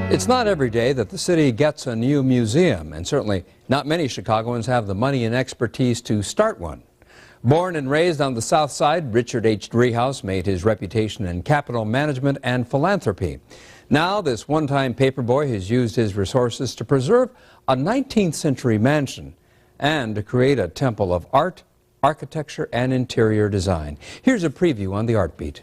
It's not every day that the city gets a new museum, and certainly not many Chicagoans have the money and expertise to start one. Born and raised on the South Side, Richard H. Driehaus made his reputation in capital management and philanthropy. Now, this one-time paperboy has used his resources to preserve a 19th century mansion and to create a temple of art, architecture, and interior design. Here's a preview on the Artbeat.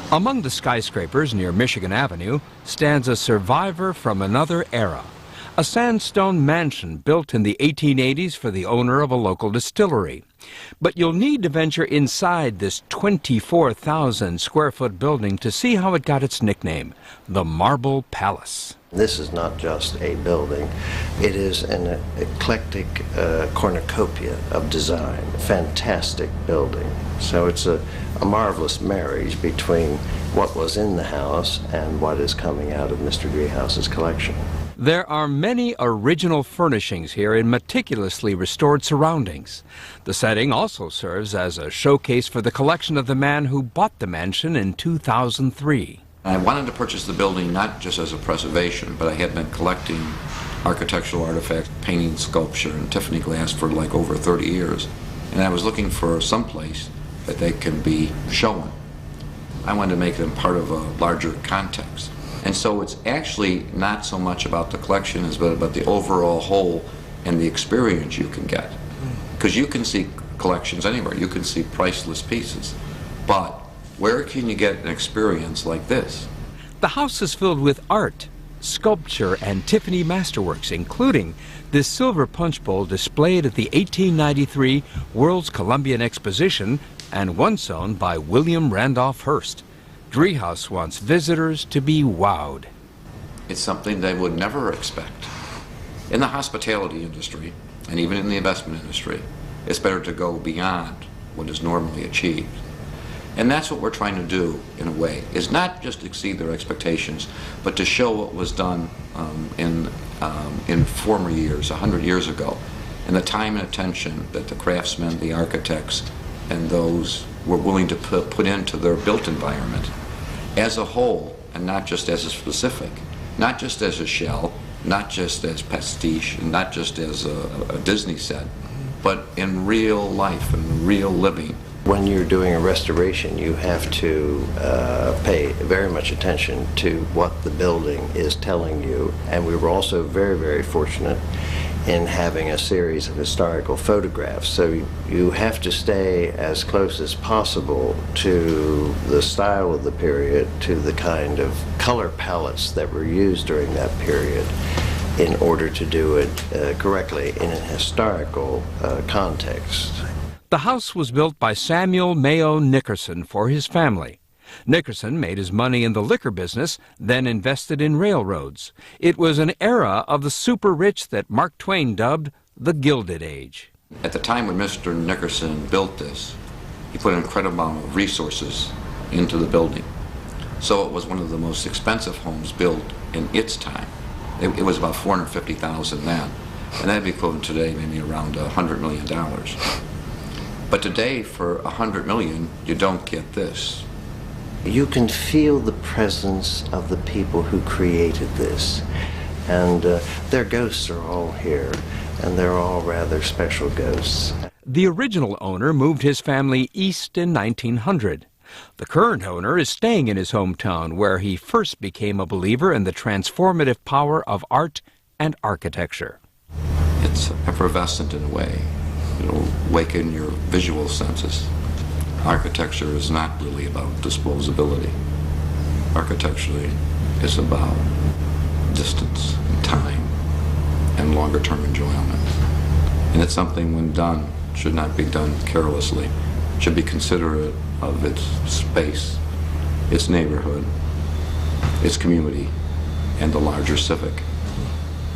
Among the skyscrapers near Michigan Avenue stands a survivor from another era. A sandstone mansion built in the 1880s for the owner of a local distillery. But you'll need to venture inside this 24,000 square foot building to see how it got its nickname, the Marble Palace. This is not just a building, it is an eclectic cornucopia of design. Fantastic building. So it's a marvelous marriage between what was in the house and what is coming out of Mr. Driehaus's collection. There are many original furnishings here in meticulously restored surroundings. The setting also serves as a showcase for the collection of the man who bought the mansion in 2003. I wanted to purchase the building not just as a preservation, but I had been collecting architectural artifacts, painting, sculpture, and Tiffany glass for like over 30 years. And I was looking for some place that they can be shown. I wanted to make them part of a larger context. And so it's actually not so much about the collection as about the overall whole and the experience you can get. Because you can see collections anywhere, you can see priceless pieces, but where can you get an experience like this? The house is filled with art, sculpture, and Tiffany masterworks, including this silver punch bowl displayed at the 1893 World's Columbian Exposition and once owned by William Randolph Hearst. Driehaus wants visitors to be wowed. It's something they would never expect. In the hospitality industry, and even in the investment industry, it's better to go beyond what is normally achieved. And that's what we're trying to do, in a way, is not just exceed their expectations, but to show what was done in former years, 100 years ago, and the time and attention that the craftsmen, the architects, and those were willing to put into their built environment as a whole, and not just as a specific, not just as a shell, not just as pastiche, and not just as a Disney set, but in real life and real living. When you're doing a restoration, you have to pay very much attention to what the building is telling you. And we were also very, very fortunate in having a series of historical photographs. So you have to stay as close as possible to the style of the period, to the kind of color palettes that were used during that period in order to do it correctly in a historical context. The house was built by Samuel Mayo Nickerson for his family. Nickerson made his money in the liquor business, then invested in railroads. It was an era of the super rich that Mark Twain dubbed the Gilded Age. At the time when Mr. Nickerson built this, he put an incredible amount of resources into the building. So it was one of the most expensive homes built in its time. It was about $450,000 then, and that'd be equivalent today maybe around $100 million. But today, for $100 million, you don't get this. You can feel the presence of the people who created this, and their ghosts are all here, and they're all rather special ghosts. The original owner moved his family east in 1900. The current owner is staying in his hometown, where he first became a believer in the transformative power of art and architecture. It's effervescent in a way. It'll awaken your visual senses. Architecture is not really about disposability. Architecturally, it's about distance, and time, and longer-term enjoyment. And it's something, when done, should not be done carelessly. It should be considerate of its space, its neighborhood, its community, and the larger civic.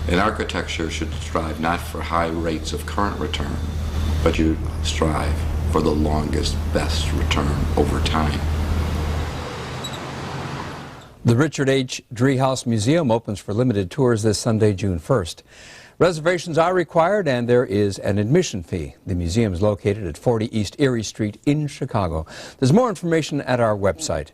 And architecture should strive not for high rates of current return, but you strive for the longest, best return over time. The Richard H. Driehaus Museum opens for limited tours this Sunday, June 1st. Reservations are required, and there is an admission fee. The museum is located at 40 East Erie Street in Chicago. There's more information at our website.